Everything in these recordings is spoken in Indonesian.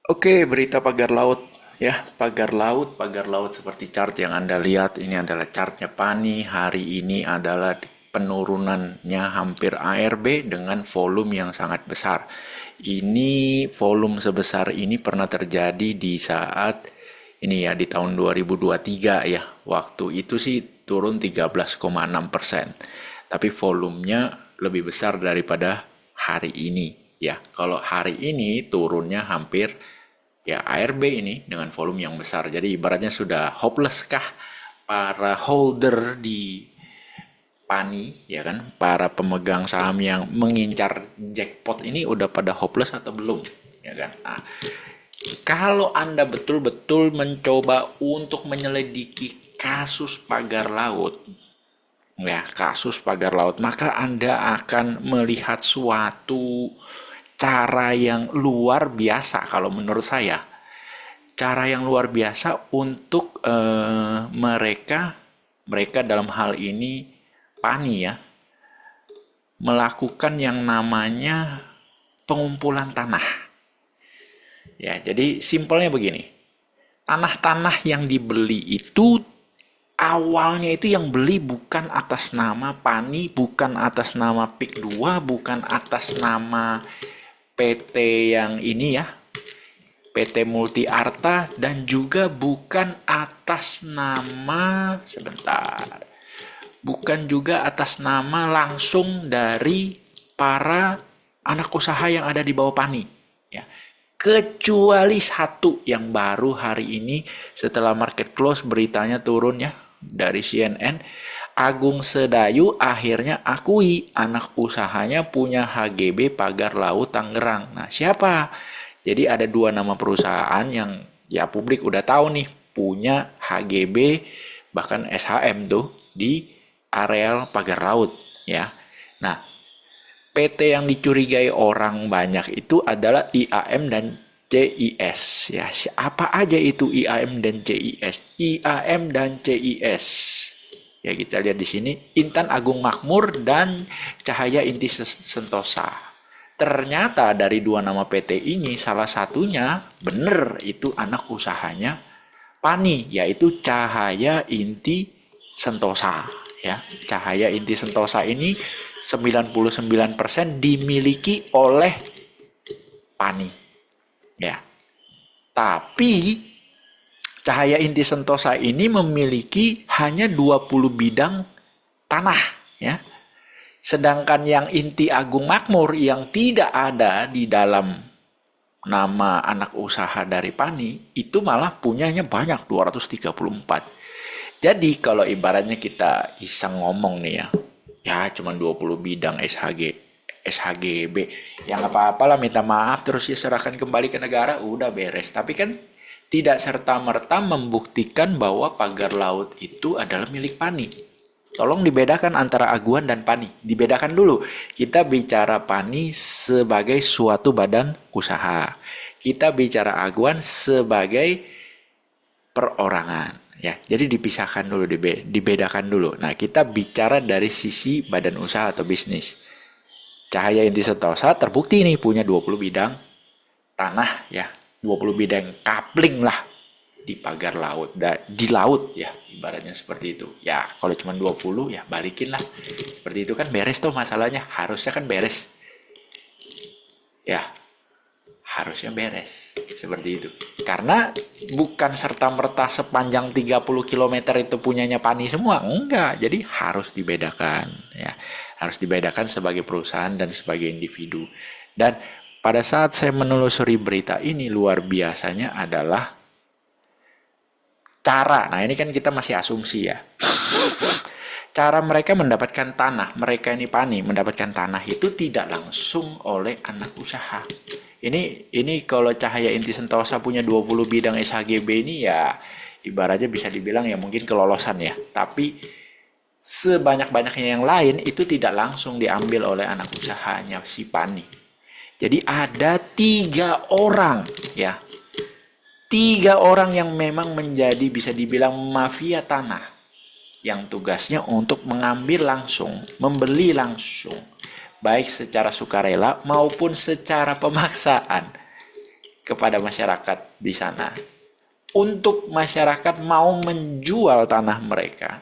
Oke, berita pagar laut ya, pagar laut seperti chart yang Anda lihat ini adalah chartnya Pani. Hari ini adalah penurunannya hampir ARB dengan volume yang sangat besar. Ini volume sebesar ini pernah terjadi di saat ini ya di tahun 2023 ya. Waktu itu sih turun 13,6%. Tapi volumenya lebih besar daripada hari ini ya. Kalau hari ini turunnya hampir ya ARB ini dengan volume yang besar. Jadi ibaratnya sudah hopeless kah para holder di Pani ya kan, para pemegang saham yang mengincar jackpot ini udah pada hopeless atau belum ya kan. Nah, kalau Anda betul-betul mencoba untuk menyelidiki kasus pagar laut ya, kasus pagar laut, maka Anda akan melihat suatu cara yang luar biasa kalau menurut saya. Cara yang luar biasa untuk mereka mereka dalam hal ini Pani ya, melakukan yang namanya pengumpulan tanah. Ya, jadi simpelnya begini. Tanah-tanah yang dibeli itu awalnya itu yang beli bukan atas nama Pani, bukan atas nama PIK 2, bukan atas nama PT yang ini ya, PT Multi Arta, dan juga bukan atas nama sebentar. Bukan juga atas nama langsung dari para anak usaha yang ada di bawah Pani ya. Kecuali satu yang baru hari ini setelah market close beritanya turun ya dari CNN, Agung Sedayu akhirnya akui anak usahanya punya HGB Pagar Laut Tangerang. Nah, siapa? Jadi ada dua nama perusahaan yang ya publik udah tahu nih punya HGB bahkan SHM tuh di areal pagar laut ya. Nah, PT yang dicurigai orang banyak itu adalah IAM dan CIS ya. Apa aja itu IAM dan CIS? IAM dan CIS. Ya kita lihat di sini Intan Agung Makmur dan Cahaya Inti Sentosa. Ternyata dari dua nama PT ini salah satunya bener itu anak usahanya Pani, yaitu Cahaya Inti Sentosa ya. Cahaya Inti Sentosa ini 99% dimiliki oleh Pani ya. Tapi Cahaya Inti Sentosa ini memiliki hanya 20 bidang tanah ya. Sedangkan yang Inti Agung Makmur yang tidak ada di dalam nama anak usaha dari Pani itu malah punyanya banyak 234. Jadi kalau ibaratnya kita iseng ngomong nih ya, ya cuma 20 bidang SHGB, yang apa-apalah minta maaf terus ya serahkan kembali ke negara udah beres. Tapi kan tidak serta-merta membuktikan bahwa pagar laut itu adalah milik Pani. Tolong dibedakan antara aguan dan Pani. Dibedakan dulu. Kita bicara Pani sebagai suatu badan usaha. Kita bicara aguan sebagai perorangan. Ya, jadi dipisahkan dulu, dibedakan dulu. Nah, kita bicara dari sisi badan usaha atau bisnis. Cahaya Inti Sentosa terbukti nih punya 20 bidang tanah ya, 20 bidang kapling lah di pagar laut, di laut ya, ibaratnya seperti itu. Ya, kalau cuma 20 ya balikin lah. Seperti itu kan beres tuh masalahnya, harusnya kan beres. Ya, harusnya beres seperti itu. Karena bukan serta-merta sepanjang 30 km itu punyanya Pani semua, enggak. Jadi harus dibedakan ya. Harus dibedakan sebagai perusahaan dan sebagai individu. Dan pada saat saya menelusuri berita ini luar biasanya adalah cara. Nah, ini kan kita masih asumsi ya. Cara mereka mendapatkan tanah, mereka ini Pani mendapatkan tanah itu tidak langsung oleh anak usaha. Ini kalau Cahaya Inti Sentosa punya 20 bidang SHGB ini ya ibaratnya bisa dibilang ya mungkin kelolosan ya. Tapi sebanyak-banyaknya yang lain itu tidak langsung diambil oleh anak usahanya si Pani. Jadi ada 3 orang ya. 3 orang yang memang menjadi bisa dibilang mafia tanah. Yang tugasnya untuk mengambil langsung, membeli langsung. Baik secara sukarela maupun secara pemaksaan. kepada masyarakat di sana. Untuk masyarakat mau menjual tanah mereka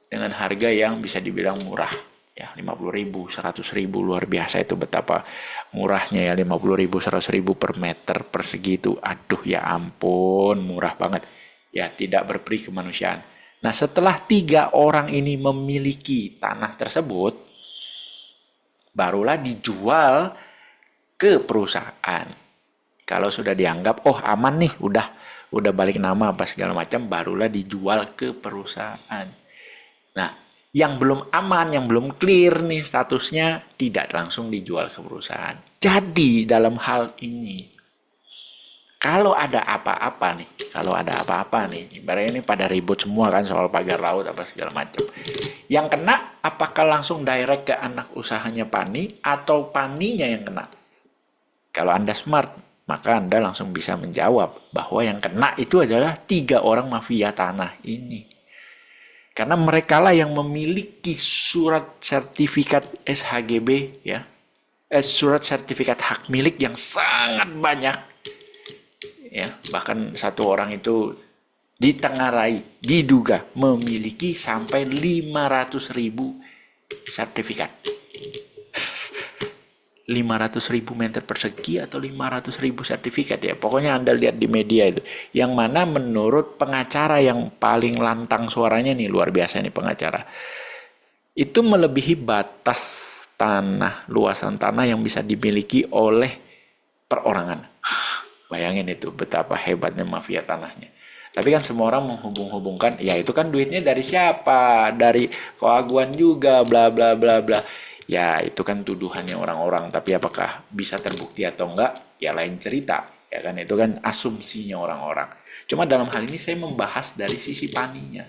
dengan harga yang bisa dibilang murah. Ya, 50.000, 100.000, luar biasa itu betapa murahnya ya, 50.000, 100.000 per meter persegi itu. Aduh ya ampun, murah banget. Ya, tidak berperi kemanusiaan. Nah, setelah 3 orang ini memiliki tanah tersebut, barulah dijual ke perusahaan. Kalau sudah dianggap, oh aman nih, udah balik nama apa segala macam, barulah dijual ke perusahaan. Nah, yang belum aman, yang belum clear nih statusnya, tidak langsung dijual ke perusahaan. Jadi dalam hal ini, kalau ada apa-apa nih, ibaratnya ini pada ribut semua kan soal pagar laut apa segala macam. Yang kena apakah langsung direct ke anak usahanya Pani atau Paninya yang kena? Kalau Anda smart, maka Anda langsung bisa menjawab bahwa yang kena itu adalah 3 orang mafia tanah ini. Karena mereka lah yang memiliki surat sertifikat SHGB, ya, surat sertifikat hak milik yang sangat banyak. Ya, bahkan satu orang itu ditengarai, diduga memiliki sampai 500.000 sertifikat. 500.000 meter persegi atau 500.000 sertifikat ya. Pokoknya Anda lihat di media itu. Yang mana menurut pengacara yang paling lantang suaranya nih, luar biasa nih pengacara. Itu melebihi batas tanah, luasan tanah yang bisa dimiliki oleh perorangan. Bayangin itu betapa hebatnya mafia tanahnya. Tapi kan semua orang menghubung-hubungkan, ya itu kan duitnya dari siapa? Dari koaguan juga, bla bla bla bla. Ya itu kan tuduhannya orang-orang, tapi apakah bisa terbukti atau enggak, ya lain cerita. Ya kan itu kan asumsinya orang-orang. Cuma dalam hal ini saya membahas dari sisi Paninya.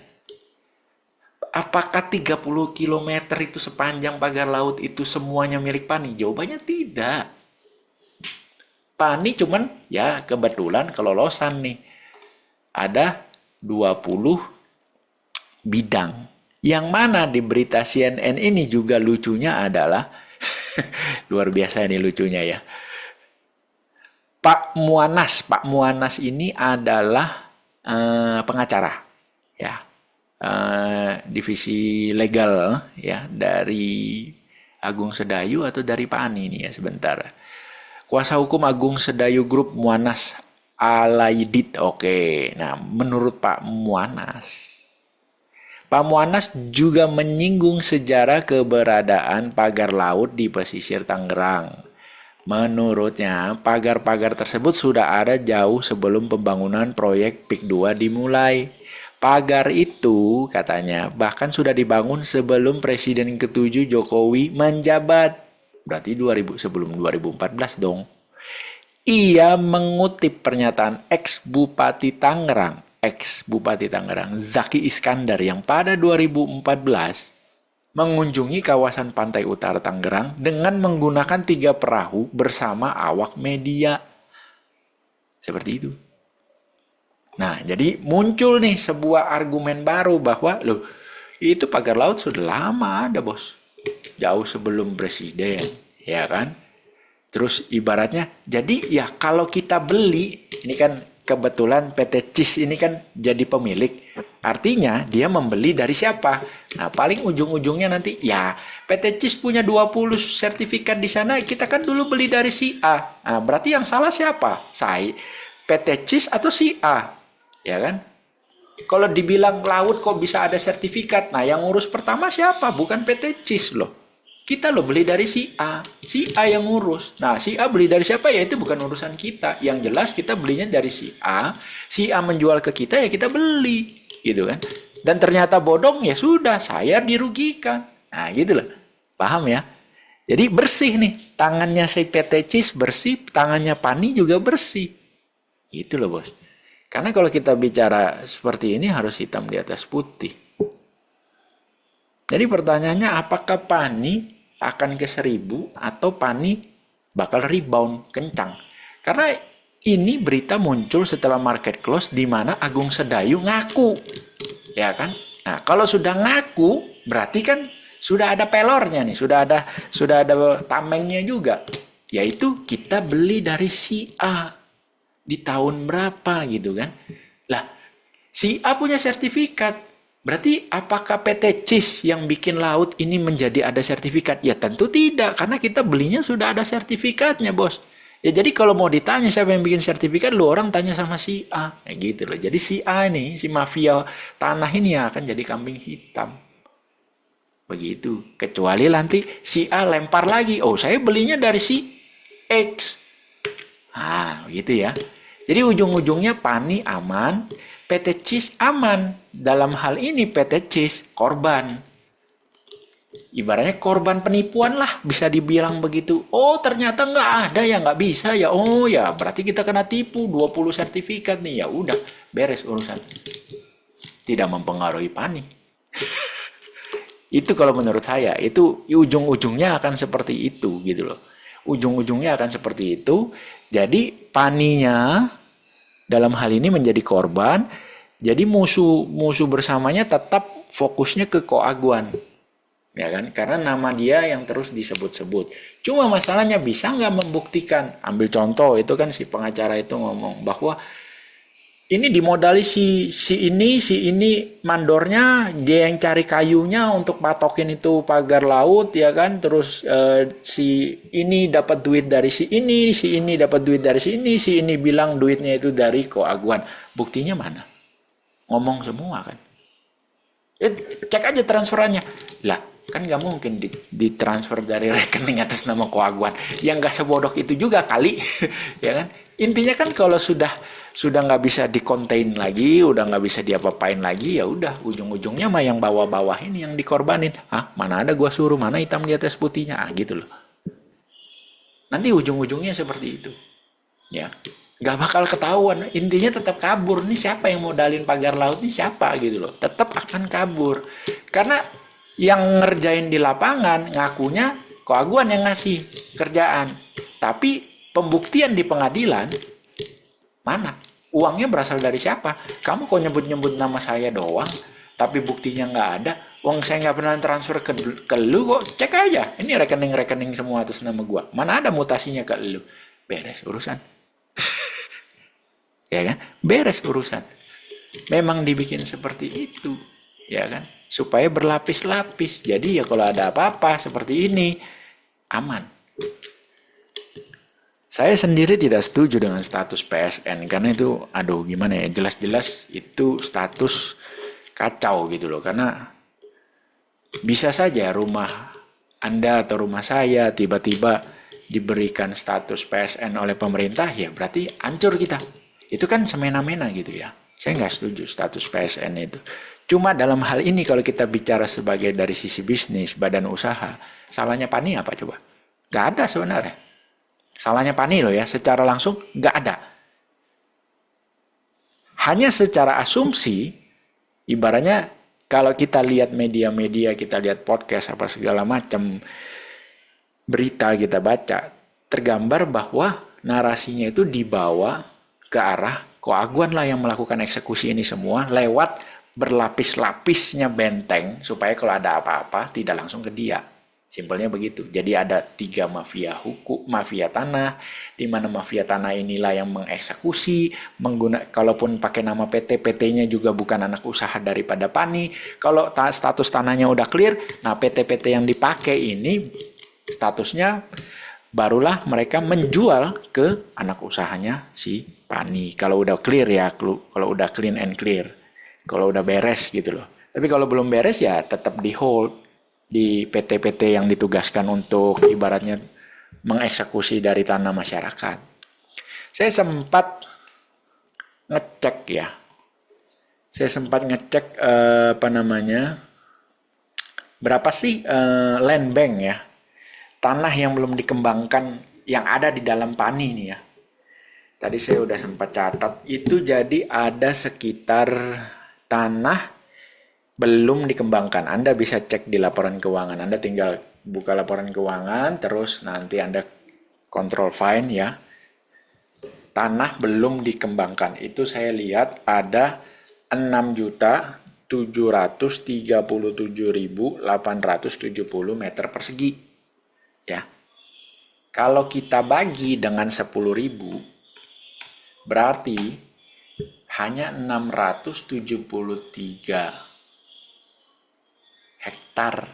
Apakah 30 km itu sepanjang pagar laut itu semuanya milik Pani? Jawabannya tidak. Pani cuman ya kebetulan kelolosan nih. Ada 20 bidang. Yang mana di berita CNN ini juga lucunya adalah luar biasa ini lucunya ya. Pak Muanas ini adalah pengacara ya. Divisi legal ya dari Agung Sedayu atau dari Pani ini ya sebentar. Kuasa hukum Agung Sedayu Group Muanas Alaidit. Oke. Nah, menurut Pak Muanas juga menyinggung sejarah keberadaan pagar laut di pesisir Tangerang. Menurutnya, pagar-pagar tersebut sudah ada jauh sebelum pembangunan proyek PIK 2 dimulai. Pagar itu, katanya, bahkan sudah dibangun sebelum Presiden ke-7 Jokowi menjabat. Berarti sebelum 2014 dong. Ia mengutip pernyataan ex-Bupati Tangerang, Zaki Iskandar yang pada 2014 mengunjungi kawasan pantai utara Tangerang dengan menggunakan 3 perahu bersama awak media. Seperti itu. Nah, jadi muncul nih sebuah argumen baru bahwa loh, itu pagar laut sudah lama ada, Bos. Jauh sebelum presiden, ya kan? Terus ibaratnya, jadi ya kalau kita beli, ini kan kebetulan PT CIS ini kan jadi pemilik. Artinya dia membeli dari siapa? Nah paling ujung-ujungnya nanti ya PT CIS punya 20 sertifikat di sana. Kita kan dulu beli dari si A. Nah berarti yang salah siapa? Saya, PT CIS atau si A? Ya kan? Kalau dibilang laut kok bisa ada sertifikat. Nah yang ngurus pertama siapa? Bukan PT CIS loh. Kita lo beli dari si A yang ngurus. Nah, si A beli dari siapa ya itu bukan urusan kita. Yang jelas kita belinya dari si A menjual ke kita ya kita beli, gitu kan. Dan ternyata bodong ya sudah, saya dirugikan. Nah, gitu loh. Paham ya? Jadi bersih nih, tangannya si PT CIS bersih, tangannya Pani juga bersih. Itu loh, Bos. Karena kalau kita bicara seperti ini harus hitam di atas putih. Jadi pertanyaannya apakah Pani akan ke 1000 atau Pani bakal rebound kencang? Karena ini berita muncul setelah market close di mana Agung Sedayu ngaku. Ya kan? Nah, kalau sudah ngaku berarti kan sudah ada pelornya nih, sudah ada tamengnya juga. Yaitu kita beli dari si A di tahun berapa gitu kan. Lah, si A punya sertifikat. Berarti apakah PT CIS yang bikin laut ini menjadi ada sertifikat? Ya tentu tidak, karena kita belinya sudah ada sertifikatnya, bos. Ya jadi kalau mau ditanya siapa yang bikin sertifikat, lu orang tanya sama si A. Kayak gitu loh. Jadi si A ini, si mafia tanah ini akan jadi kambing hitam. Begitu. Kecuali nanti si A lempar lagi. Oh, saya belinya dari si X. Gitu ya. Jadi ujung-ujungnya Pani aman, PT CIS aman. Dalam hal ini PT CIS korban. Ibaratnya korban penipuan lah, bisa dibilang begitu. Oh, ternyata nggak ada ya, nggak bisa ya. Oh ya, berarti kita kena tipu 20 sertifikat nih. Ya udah, beres urusan. Tidak mempengaruhi Pani. Itu kalau menurut saya, itu ujung-ujungnya akan seperti itu gitu loh. Ujung-ujungnya akan seperti itu. Jadi Paninya dalam hal ini menjadi korban. Jadi musuh bersamanya tetap fokusnya ke Koaguan. Ya kan? Karena nama dia yang terus disebut-sebut. Cuma masalahnya bisa nggak membuktikan? Ambil contoh, itu kan si pengacara itu ngomong bahwa ini dimodali si ini mandornya, dia yang cari kayunya untuk patokin itu pagar laut ya kan. Terus si ini dapat duit dari si ini dapat duit dari si ini bilang duitnya itu dari Koaguan. Buktinya mana? Ngomong semua kan. Cek aja transferannya. Lah, kan nggak mungkin ditransfer dari rekening atas nama Koaguan. Yang nggak sebodoh itu juga kali. Ya kan? Intinya kan kalau sudah nggak bisa dikontain lagi, udah nggak bisa diapa-apain lagi, ya udah ujung-ujungnya mah yang bawah-bawah ini yang dikorbanin. Mana ada gua suruh, mana hitam di atas putihnya, gitu loh. Nanti ujung-ujungnya seperti itu. Ya, nggak bakal ketahuan. Intinya tetap kabur. Nih siapa yang modalin pagar laut nih siapa gitu loh. Tetap akan kabur. Karena yang ngerjain di lapangan ngakunya Koaguan yang ngasih kerjaan. Tapi pembuktian di pengadilan mana? Uangnya berasal dari siapa? Kamu kok nyebut-nyebut nama saya doang, tapi buktinya nggak ada. Uang saya nggak pernah transfer ke lu kok. Cek aja. Ini rekening-rekening semua atas nama gua. Mana ada mutasinya ke lu? Beres urusan. Ya kan? Beres urusan. Memang dibikin seperti itu. Ya kan? Supaya berlapis-lapis. Jadi ya kalau ada apa-apa seperti ini, aman. Saya sendiri tidak setuju dengan status PSN karena itu gimana ya, jelas-jelas itu status kacau gitu loh. Karena bisa saja rumah Anda atau rumah saya tiba-tiba diberikan status PSN oleh pemerintah, ya berarti hancur kita. Itu kan semena-mena gitu ya. Saya nggak setuju status PSN itu. Cuma dalam hal ini kalau kita bicara sebagai dari sisi bisnis, badan usaha, salahnya Pani apa coba? Nggak ada sebenarnya. Salahnya Pani loh ya, secara langsung nggak ada. Hanya secara asumsi, ibaratnya kalau kita lihat media-media, kita lihat podcast apa segala macam, berita kita baca, tergambar bahwa narasinya itu dibawa ke arah Koaguan lah yang melakukan eksekusi ini semua lewat berlapis-lapisnya benteng supaya kalau ada apa-apa tidak langsung ke dia. Simpelnya begitu. Jadi ada 3 mafia hukum, mafia tanah, di mana mafia tanah inilah yang mengeksekusi, kalaupun pakai nama PT, PT-nya juga bukan anak usaha daripada Pani. Kalau status tanahnya udah clear, nah PT-PT yang dipakai ini statusnya barulah mereka menjual ke anak usahanya si Pani. Kalau udah clear ya, kalau udah clean and clear. Kalau udah beres gitu loh. Tapi kalau belum beres ya tetap di hold di PT-PT yang ditugaskan untuk ibaratnya mengeksekusi dari tanah masyarakat. Saya sempat ngecek berapa sih land bank ya, tanah yang belum dikembangkan yang ada di dalam Pani nih ya. Tadi saya udah sempat catat, itu jadi ada sekitar tanah belum dikembangkan. Anda bisa cek di laporan keuangan. Anda tinggal buka laporan keuangan, terus nanti Anda control find ya. Tanah belum dikembangkan. Itu saya lihat ada 6.737.870 meter persegi. Ya. Kalau kita bagi dengan 10.000, berarti hanya 673 hektar.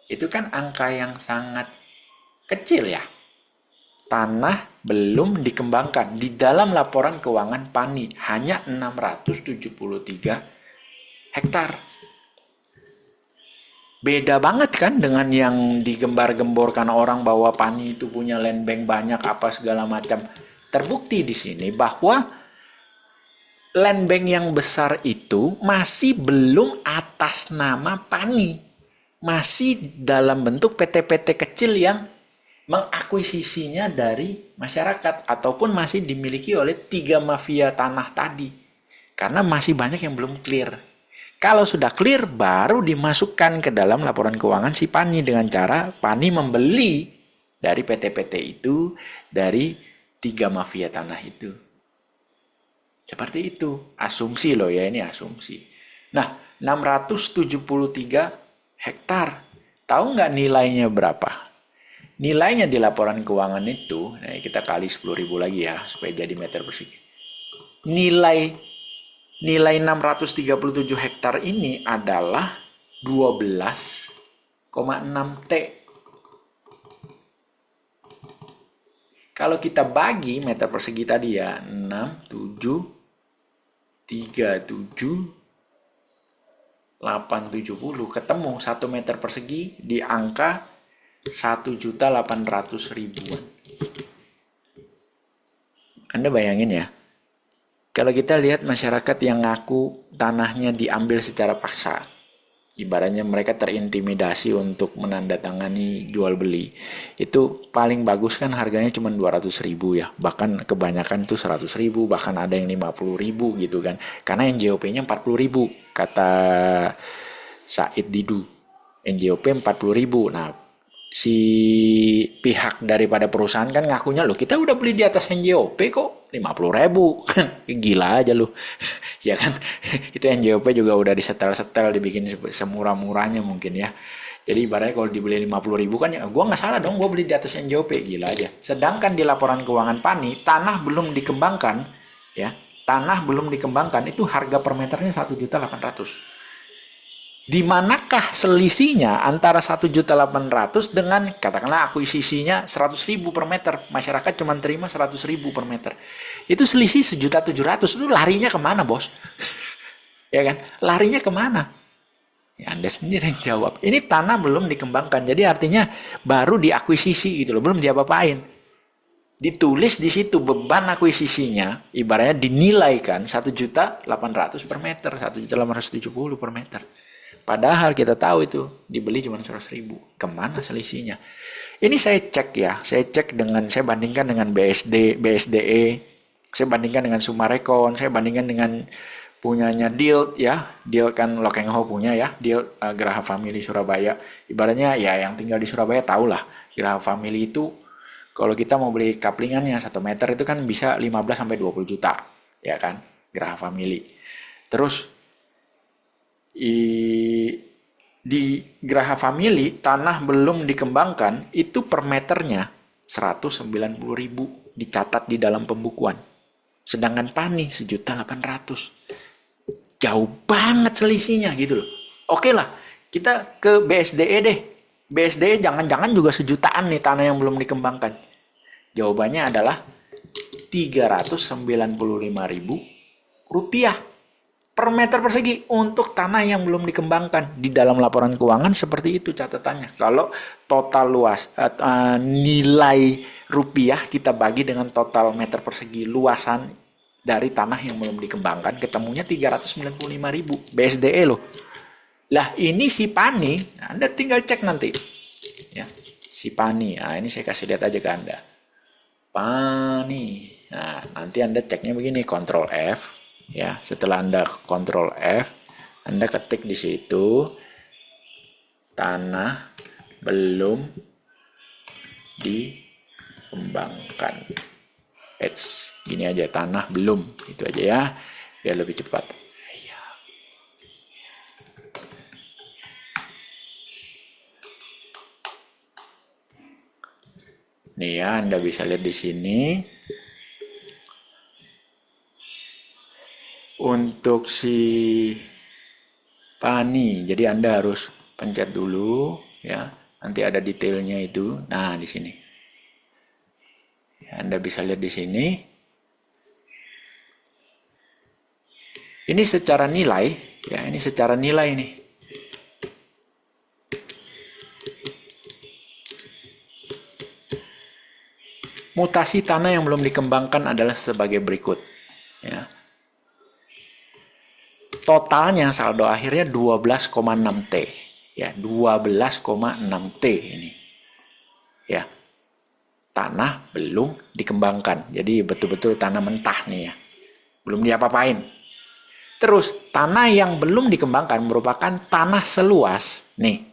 Itu kan angka yang sangat kecil ya. Tanah belum dikembangkan. Di dalam laporan keuangan PANI hanya 673 hektar. Beda banget kan dengan yang digembar-gemborkan orang bahwa PANI itu punya land bank banyak apa segala macam. Terbukti di sini bahwa land bank yang besar itu masih belum atas nama PANI. Masih dalam bentuk PT-PT kecil yang mengakuisisinya dari masyarakat ataupun masih dimiliki oleh 3 mafia tanah tadi. Karena masih banyak yang belum clear. Kalau sudah clear, baru dimasukkan ke dalam laporan keuangan si PANI dengan cara PANI membeli dari PT-PT itu, dari 3 mafia tanah itu. Seperti itu. Asumsi loh ya, ini asumsi. Nah, 673 hektar. Tahu nggak nilainya berapa? Nilainya di laporan keuangan itu, nah kita kali 10.000 lagi ya, supaya jadi meter persegi. Nilai 637 hektar ini adalah 12,6 T. Kalau kita bagi meter persegi tadi ya, 6, 7, 3, 7, 8, 70, ketemu 1 meter persegi di angka 1.800.000-an. Anda bayangin ya, kalau kita lihat masyarakat yang ngaku tanahnya diambil secara paksa, ibaratnya mereka terintimidasi untuk menandatangani jual beli, itu paling bagus kan harganya cuma 200.000 ya, bahkan kebanyakan itu 100.000, bahkan ada yang 50.000 gitu kan, karena NJOP-nya 40.000 kata Said Didu, NJOP 40.000. Nah, si pihak daripada perusahaan kan ngakunya, loh kita udah beli di atas NJOP kok 50.000. Gila aja lu. Ya kan, itu NJOP juga udah disetel-setel, dibikin semurah-murahnya mungkin ya. Jadi ibaratnya kalau dibeli 50.000 kan ya, gue nggak salah dong, gue beli di atas NJOP, gila aja. Sedangkan di laporan keuangan PANI, tanah belum dikembangkan, ya, tanah belum dikembangkan itu harga per meternya 1.800.000. Di manakah selisihnya antara 1.800.000 dengan katakanlah akuisisinya 100.000 per meter, masyarakat cuma terima 100.000 per meter, itu selisih 1.700.000. Itu larinya kemana bos? Ya kan, larinya kemana? Ya Anda sendiri yang jawab. Ini tanah belum dikembangkan, jadi artinya baru diakuisisi gitu loh, belum diapa-apain. Ditulis di situ beban akuisisinya, ibaratnya dinilaikan 1.800.000 per meter, 1.870.000 per meter. Padahal kita tahu itu dibeli cuma 100.000. Kemana selisihnya? Ini saya cek ya, saya bandingkan dengan BSD, BSDE, saya bandingkan dengan Sumarekon, saya bandingkan dengan punyanya Dild ya, Dild kan Lokengho punya ya, Dild Geraha Family Surabaya. Ibaratnya ya yang tinggal di Surabaya tahulah, Geraha Family itu kalau kita mau beli kaplingannya 1 meter itu kan bisa 15 sampai 20 juta, ya kan? Geraha Family. Terus di Geraha Family tanah belum dikembangkan itu per meternya 190.000 dicatat di dalam pembukuan. Sedangkan PANI 1.800.000. Jauh banget selisihnya gitu loh. Oke lah, kita ke BSDE deh. BSDE jangan-jangan juga sejutaan nih tanah yang belum dikembangkan. Jawabannya adalah 395.000 rupiah per meter persegi untuk tanah yang belum dikembangkan. Di dalam laporan keuangan seperti itu catatannya. Kalau total luas nilai rupiah kita bagi dengan total meter persegi luasan dari tanah yang belum dikembangkan, ketemunya 395.000 BSDE loh. Lah ini si PANI, Anda tinggal cek nanti ya, si PANI. Nah, ini saya kasih lihat aja ke Anda, PANI. Nah, nanti Anda ceknya begini, Ctrl F ya. Setelah Anda Ctrl F, Anda ketik di situ tanah belum dikembangkan. Gini aja, tanah belum, itu aja ya, biar lebih cepat. Nih ya, Anda bisa lihat di sini. Untuk si Pani, jadi Anda harus pencet dulu ya. Nanti ada detailnya itu. Nah, di sini. Anda bisa lihat di sini. Ini secara nilai, ya, ini secara nilai nih. Mutasi tanah yang belum dikembangkan adalah sebagai berikut. Ya. Totalnya saldo akhirnya 12,6 T. Ya, 12,6 T ini. Ya. Tanah belum dikembangkan. Jadi betul-betul tanah mentah nih ya. Belum diapa-apain. Terus, tanah yang belum dikembangkan merupakan tanah seluas nih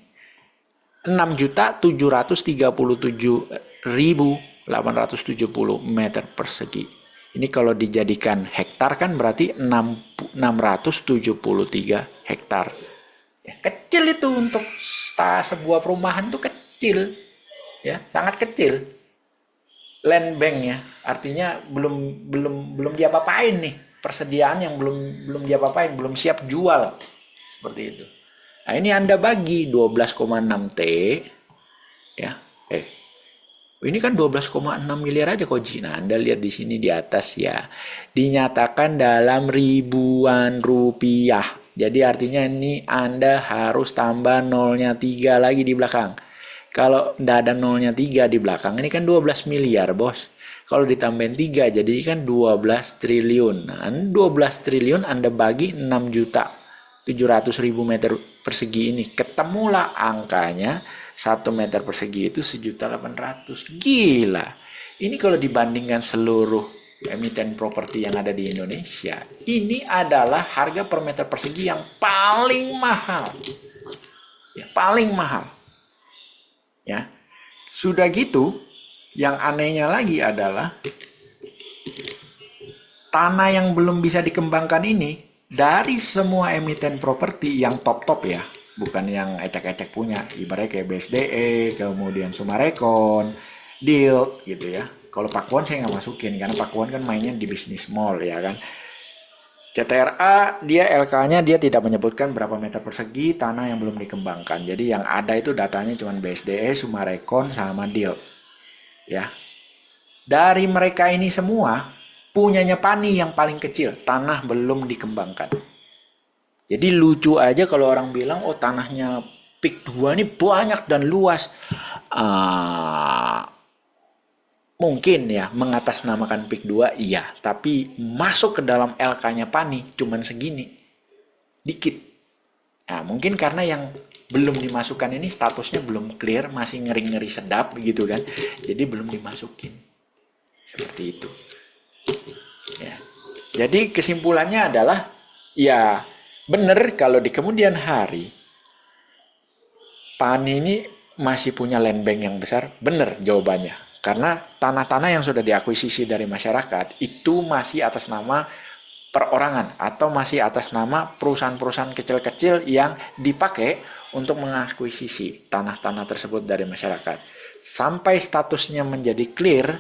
6.737.870 meter persegi. Ini kalau dijadikan hektar kan berarti 673 hektar. Ya, kecil itu untuk sebuah perumahan tuh kecil. Ya, sangat kecil. Land bank ya, artinya belum diapa-apain nih. Persediaan yang belum diapa-apain, belum siap jual. Seperti itu. Nah, ini Anda bagi 12,6 T ya. Ini kan 12,6 miliar aja Koji. Nah, Anda lihat di sini di atas ya. Dinyatakan dalam ribuan rupiah. Jadi artinya ini Anda harus tambah nolnya 3 lagi di belakang. Kalau tidak ada nolnya 3 di belakang, ini kan 12 miliar, bos. Kalau ditambahin 3, jadi kan 12 triliun. Nah, 12 triliun Anda bagi 6.700.000 meter persegi ini. Ketemulah angkanya, 1 meter persegi itu 1.800.000. Gila. Ini kalau dibandingkan seluruh emiten properti yang ada di Indonesia, ini adalah harga per meter persegi yang paling mahal. Ya, paling mahal. Ya. Sudah gitu, yang anehnya lagi adalah tanah yang belum bisa dikembangkan ini dari semua emiten properti yang top-top ya, bukan yang ecek-ecek punya, ibaratnya kayak BSDE, kemudian Sumarekon, Dild gitu ya. Kalau Pakuan saya nggak masukin karena Pakuan kan mainnya di bisnis mall ya kan. CTRA dia LK-nya dia tidak menyebutkan berapa meter persegi tanah yang belum dikembangkan. Jadi yang ada itu datanya cuma BSDE, Sumarekon sama Dild. Ya. Dari mereka ini semua punyanya Pani yang paling kecil, tanah belum dikembangkan. Jadi lucu aja kalau orang bilang oh tanahnya PIK 2 ini banyak dan luas. Mungkin ya mengatasnamakan PIK 2 iya, tapi masuk ke dalam LK-nya Pani cuman segini. Dikit. Nah, mungkin karena yang belum dimasukkan ini statusnya belum clear, masih ngeri-ngeri sedap gitu kan. Jadi belum dimasukin. Seperti itu. Ya. Jadi kesimpulannya adalah ya benar kalau di kemudian hari Pani ini masih punya land bank yang besar, benar jawabannya. Karena tanah-tanah yang sudah diakuisisi dari masyarakat itu masih atas nama perorangan atau masih atas nama perusahaan-perusahaan kecil-kecil yang dipakai untuk mengakuisisi tanah-tanah tersebut dari masyarakat. Sampai statusnya menjadi clear,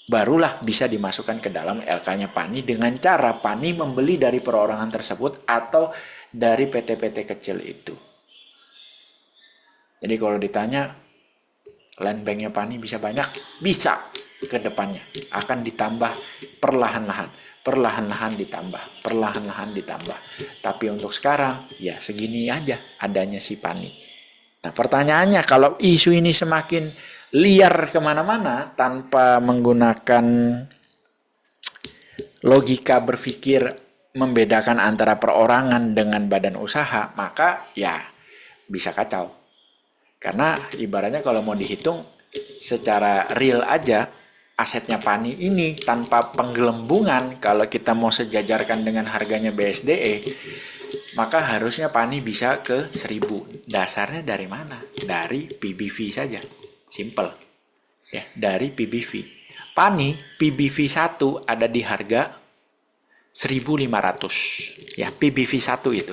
barulah bisa dimasukkan ke dalam LK-nya Pani dengan cara Pani membeli dari perorangan tersebut atau dari PT-PT kecil itu. Jadi kalau ditanya land bank-nya Pani bisa banyak? Bisa ke depannya. Akan ditambah perlahan-lahan. Perlahan-lahan ditambah. Perlahan-lahan ditambah. Tapi untuk sekarang, ya segini aja adanya si Pani. Nah pertanyaannya, kalau isu ini semakin liar kemana-mana tanpa menggunakan logika berpikir membedakan antara perorangan dengan badan usaha, maka ya bisa kacau. Karena ibaratnya kalau mau dihitung secara real aja, asetnya Pani ini tanpa penggelembungan, kalau kita mau sejajarkan dengan harganya BSDE, maka harusnya Pani bisa ke 1.000. Dasarnya dari mana? Dari PBV saja. Simple. Ya, dari PBV. Pani PBV 1 ada di harga 1.500. Ya, PBV 1 itu.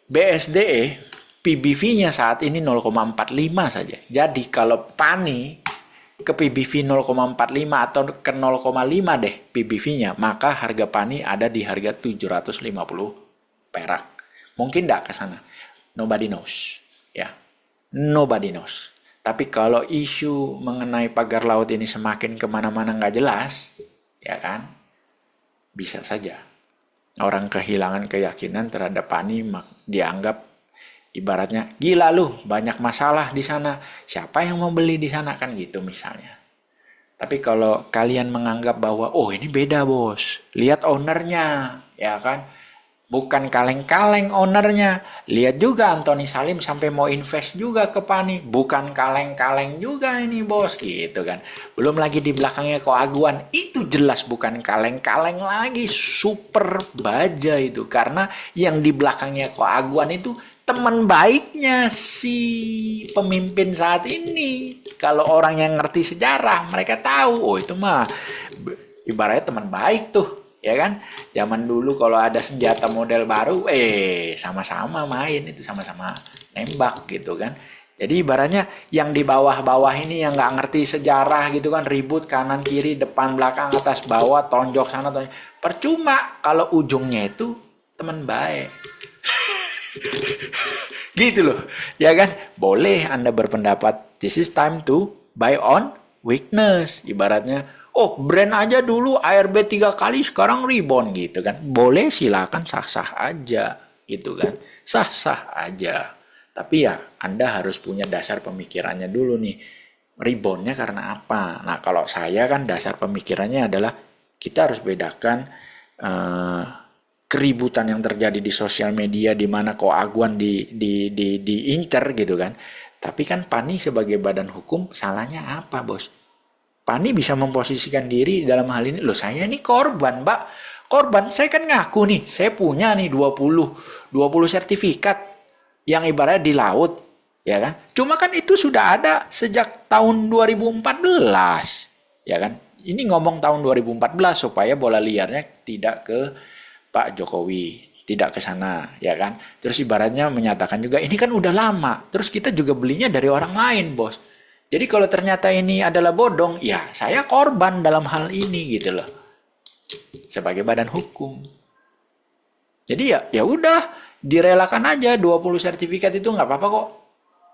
BSDE PBV-nya saat ini 0,45 saja. Jadi kalau Pani ke PBV 0,45 atau ke 0,5 deh PBV-nya, maka harga Pani ada di harga 750 perak. Mungkin nggak ke sana. Nobody knows. Ya, nobody knows. Tapi kalau isu mengenai pagar laut ini semakin kemana-mana nggak jelas, ya kan, bisa saja orang kehilangan keyakinan terhadap Pani, dianggap ibaratnya gila lu, banyak masalah di sana. Siapa yang mau beli di sana kan gitu misalnya. Tapi kalau kalian menganggap bahwa oh ini beda bos, lihat ownernya, ya kan, bukan kaleng-kaleng ownernya. Lihat juga Anthony Salim sampai mau invest juga ke Pani, bukan kaleng-kaleng juga ini bos, gitu kan. Belum lagi di belakangnya Koaguan, itu jelas bukan kaleng-kaleng lagi, super baja itu. Karena yang di belakangnya Koaguan itu teman baiknya si pemimpin saat ini. Kalau orang yang ngerti sejarah, mereka tahu, oh itu mah ibaratnya teman baik tuh, ya kan. Zaman dulu kalau ada senjata model baru, sama-sama main itu, sama-sama nembak gitu kan. Jadi ibaratnya yang di bawah-bawah ini yang nggak ngerti sejarah gitu kan, ribut kanan kiri depan belakang atas bawah, tonjok sana tonjok. Percuma kalau ujungnya itu teman baik. Gitu loh, ya kan. Boleh Anda berpendapat this is time to buy on weakness, ibaratnya oh brand aja dulu ARB 3 kali sekarang rebound gitu kan. Boleh, silakan, sah-sah aja gitu kan, sah-sah aja. Tapi ya Anda harus punya dasar pemikirannya dulu nih, reboundnya karena apa. Nah kalau saya kan dasar pemikirannya adalah kita harus bedakan keributan yang terjadi di sosial media di mana Koaguan diincer gitu kan. Tapi kan Pani sebagai badan hukum salahnya apa bos? Pani bisa memposisikan diri dalam hal ini. Loh saya ini korban mbak. Korban, saya kan ngaku nih. Saya punya nih 20 sertifikat yang ibaratnya di laut. Ya kan? Cuma kan itu sudah ada sejak tahun 2014. Ya kan? Ini ngomong tahun 2014 supaya bola liarnya tidak ke Pak Jokowi, tidak ke sana, ya kan. Terus ibaratnya menyatakan juga ini kan udah lama. Terus kita juga belinya dari orang lain, bos. Jadi kalau ternyata ini adalah bodong, ya saya korban dalam hal ini gitu loh. Sebagai badan hukum. Jadi ya udah direlakan aja 20 sertifikat itu nggak apa-apa kok.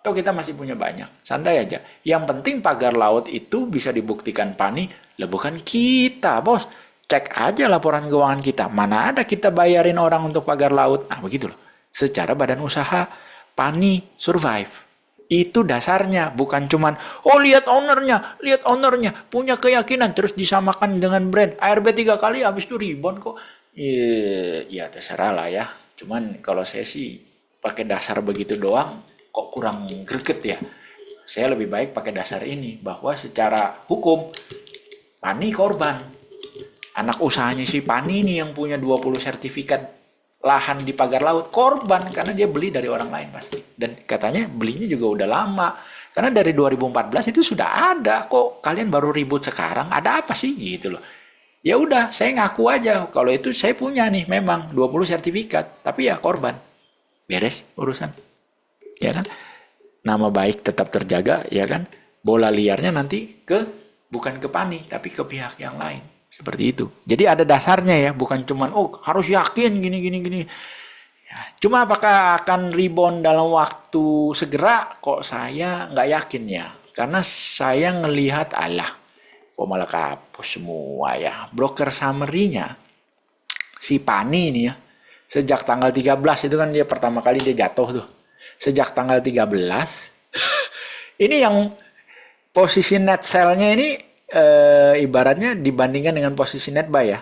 Toh kita masih punya banyak. Santai aja. Yang penting pagar laut itu bisa dibuktikan Pani, lah bukan kita, bos. Cek aja laporan keuangan kita. Mana ada kita bayarin orang untuk pagar laut. Nah begitu loh. Secara badan usaha, Pani survive. Itu dasarnya. Bukan cuman, oh lihat ownernya. Punya keyakinan. Terus disamakan dengan brand. ARB 3 kali habis itu rebound kok. Ya terserah lah ya. Cuman kalau saya sih pakai dasar begitu doang, kok kurang greget ya. Saya lebih baik pakai dasar ini. Bahwa secara hukum, Pani korban. Anak usahanya si Pani nih yang punya 20 sertifikat lahan di pagar laut korban karena dia beli dari orang lain pasti. Dan katanya belinya juga udah lama. Karena dari 2014 itu sudah ada kok. Kalian baru ribut sekarang. Ada apa sih gitu loh. Ya udah, saya ngaku aja kalau itu saya punya nih memang 20 sertifikat, tapi ya korban. Beres urusan. Ya kan? Nama baik tetap terjaga, ya kan? Bola liarnya nanti bukan ke Pani, tapi ke pihak yang lain. Seperti itu. Jadi ada dasarnya ya, bukan cuman oh harus yakin gini. Ya, cuma apakah akan rebound dalam waktu segera? Kok saya nggak yakin ya. Karena saya ngelihat kok malah kapus semua ya. Broker summary-nya si Pani ini ya. Sejak tanggal 13 itu kan dia pertama kali dia jatuh tuh. Sejak tanggal 13 ini yang posisi net sell-nya ini ibaratnya dibandingkan dengan posisi net buy ya.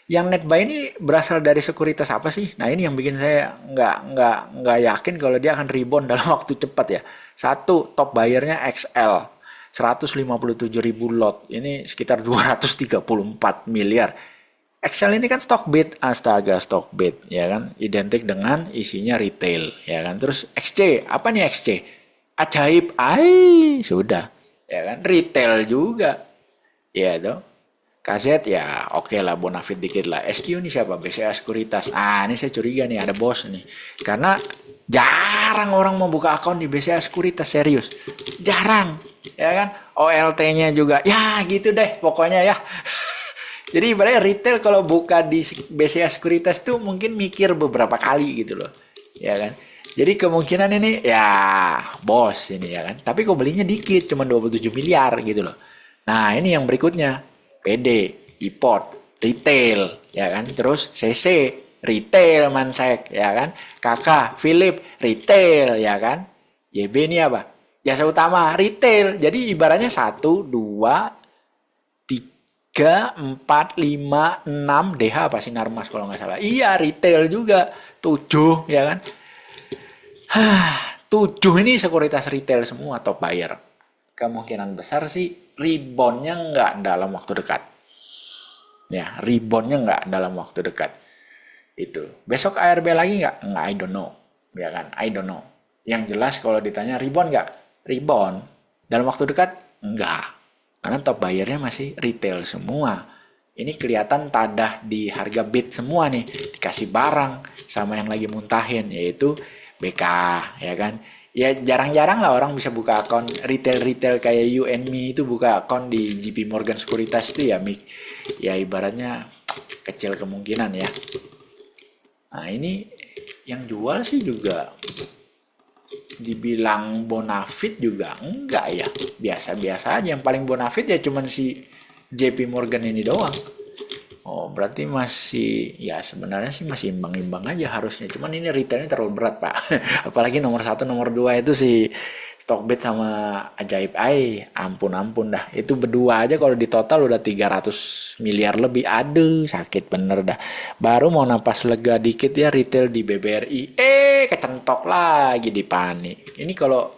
Yang net buy ini berasal dari sekuritas apa sih? Nah ini yang bikin saya nggak yakin kalau dia akan rebound dalam waktu cepat ya. Satu, top buyer-nya XL 157.000 lot. Ini sekitar 234 miliar. XL ini kan Stockbit, astaga Stockbit ya kan, identik dengan isinya retail ya kan. Terus XC, apa nih XC? Ajaib, sudah ya kan, retail juga. Ya dong. Kaset ya oke lah, bonafit dikit lah. SQ ini siapa? BCA Sekuritas. Ini saya curiga nih ada bos nih. Karena jarang orang mau buka akun di BCA Sekuritas, serius. Jarang. Ya kan? OLT-nya juga. Ya gitu deh pokoknya ya. Jadi ibaratnya retail kalau buka di BCA Sekuritas tuh mungkin mikir beberapa kali gitu loh. Ya kan? Jadi kemungkinan ini ya bos ini ya kan. Tapi kok belinya dikit, cuma 27 miliar gitu loh. Nah, ini yang berikutnya. PD, IPOT, retail, ya kan? Terus CC, retail Mansek, ya kan? KK, Philip, retail, ya kan? YB ini apa? Jasa utama, retail. Jadi ibaratnya 1, 2, 3, 4, 5, 6, DH apa Sinarmas kalau nggak salah. Iya, retail juga. 7, ya kan? 7 ini sekuritas retail semua top buyer. Kemungkinan besar sih reboundnya nggak dalam waktu dekat. Ya, reboundnya nggak dalam waktu dekat. Itu. Besok ARB lagi nggak? Nggak, I don't know. Ya kan? I don't know. Yang jelas kalau ditanya rebound nggak? Rebound. Dalam waktu dekat? Nggak. Karena top bayarnya masih retail semua. Ini kelihatan tadah di harga bid semua nih. Dikasih barang sama yang lagi muntahin. Yaitu BK. Ya kan? Ya jarang-jarang lah orang bisa buka akun retail-retail kayak you and me itu buka akun di JP Morgan Sekuritas itu ya, ya ibaratnya kecil kemungkinan ya. Nah ini yang jual sih juga dibilang bonafit juga enggak ya, biasa-biasa aja. Yang paling bonafit ya cuman si JP Morgan ini doang. Oh berarti masih ya sebenarnya sih masih imbang-imbang aja harusnya. Cuman ini retailnya terlalu berat pak. Apalagi nomor 1, nomor 2 itu si Stockbit sama Ajaib Ai. Ampun dah. Itu berdua aja kalau di total udah 300 miliar lebih. Aduh sakit bener dah. Baru mau napas lega dikit ya retail di BBRI. Kecentok lagi di Pani. Ini kalau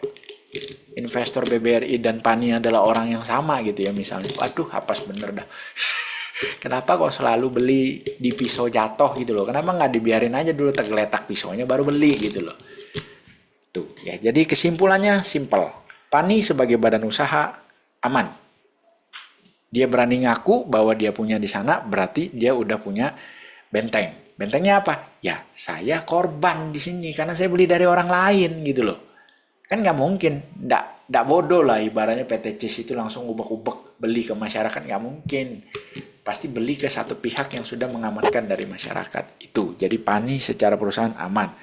investor BBRI dan Pani adalah orang yang sama gitu ya misalnya. Waduh hapas bener dah. Kenapa kok selalu beli di pisau jatuh gitu loh? Kenapa nggak dibiarin aja dulu tergeletak pisaunya baru beli gitu loh? Tuh ya. Jadi kesimpulannya simple. Pani sebagai badan usaha aman. Dia berani ngaku bahwa dia punya di sana, berarti dia udah punya benteng. Bentengnya apa? Ya saya korban di sini karena saya beli dari orang lain gitu loh. Kan nggak mungkin, nggak bodoh lah ibaratnya PT CIS itu langsung ubek-ubek beli ke masyarakat, nggak mungkin. Pasti beli ke satu pihak yang sudah mengamankan dari masyarakat itu. Jadi Pani secara perusahaan aman.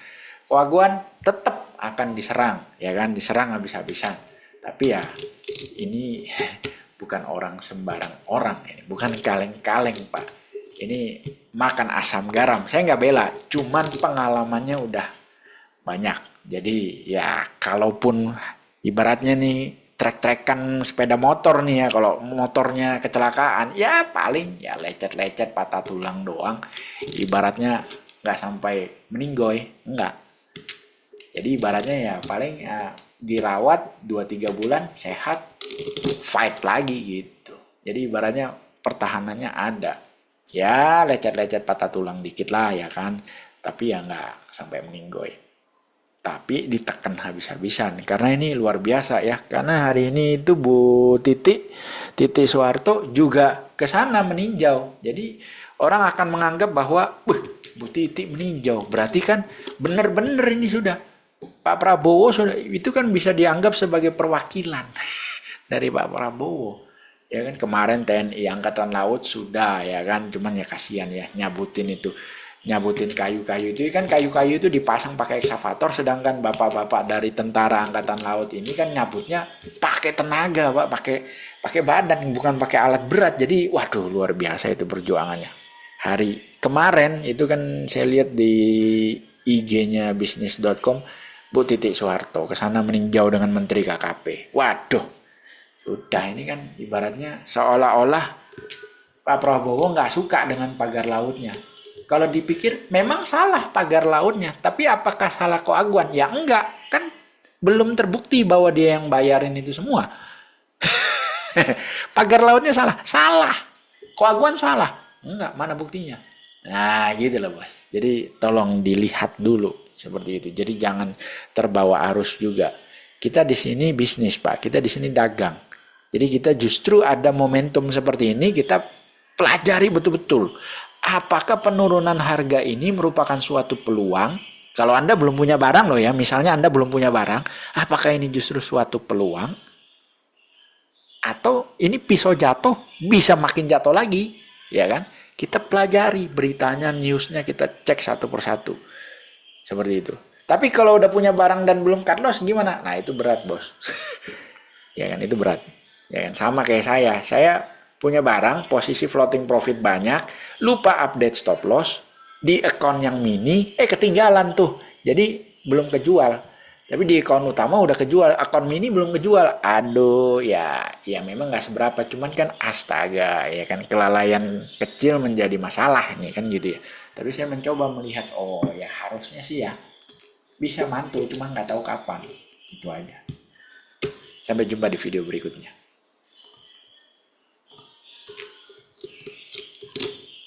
Koaguan tetap akan diserang, ya kan, diserang habis-habisan. Tapi ya ini bukan orang sembarang orang ini, bukan kaleng-kaleng pak. Ini makan asam garam. Saya nggak bela, cuman pengalamannya udah banyak. Jadi ya kalaupun ibaratnya nih trek-trekan sepeda motor nih ya, kalau motornya kecelakaan ya paling ya lecet-lecet patah tulang doang, ibaratnya nggak sampai meninggoy, enggak. Jadi ibaratnya ya paling ya dirawat 2-3 bulan sehat, fight lagi gitu. Jadi ibaratnya pertahanannya ada ya, lecet-lecet patah tulang dikit lah ya kan, tapi ya nggak sampai meninggoy. Tapi ditekan habis-habisan karena ini luar biasa ya, karena hari ini itu Bu Titi Soeharto juga ke sana meninjau. Jadi orang akan menganggap bahwa Bu Titi meninjau berarti kan benar-benar ini sudah Pak Prabowo sudah, itu kan bisa dianggap sebagai perwakilan dari Pak Prabowo. Ya kan kemarin TNI Angkatan Laut sudah ya kan, cuman ya kasihan ya nyabutin kayu-kayu itu kan, kayu-kayu itu dipasang pakai ekskavator, sedangkan bapak-bapak dari tentara angkatan laut ini kan nyabutnya pakai tenaga pak, pakai badan, bukan pakai alat berat. Jadi waduh luar biasa itu perjuangannya. Hari kemarin itu kan saya lihat di IG-nya bisnis.com, Bu Titi Soeharto ke sana meninjau dengan Menteri KKP. Waduh, sudah ini kan ibaratnya seolah-olah Pak Prabowo nggak suka dengan pagar lautnya. Kalau dipikir memang salah pagar lautnya, tapi apakah salah Koaguan? Ya enggak, kan belum terbukti bahwa dia yang bayarin itu semua. Pagar lautnya salah. Koaguan salah, enggak, mana buktinya? Nah gitu loh bos. Jadi tolong dilihat dulu seperti itu. Jadi jangan terbawa arus juga. Kita di sini bisnis pak, kita di sini dagang. Jadi kita justru ada momentum seperti ini, kita pelajari betul-betul. Apakah penurunan harga ini merupakan suatu peluang? Kalau Anda belum punya barang loh ya, misalnya Anda belum punya barang, apakah ini justru suatu peluang? atau ini pisau jatuh bisa makin jatuh lagi, ya kan? Kita pelajari beritanya, newsnya, kita cek satu persatu. Seperti itu. Tapi kalau udah punya barang dan belum cut loss gimana? Nah, itu berat, Bos. Ya kan, itu berat. Ya kan, sama kayak saya. Saya punya barang, posisi floating profit banyak, lupa update stop loss di account yang mini, ketinggalan tuh. Jadi belum kejual. Tapi di account utama udah kejual, account mini belum kejual. Aduh, ya memang nggak seberapa, cuman kan astaga, ya kan kelalaian kecil menjadi masalah nih kan gitu ya. Tapi saya mencoba melihat, oh ya harusnya sih ya bisa mantul, cuman nggak tahu kapan. Itu aja. Sampai jumpa di video berikutnya.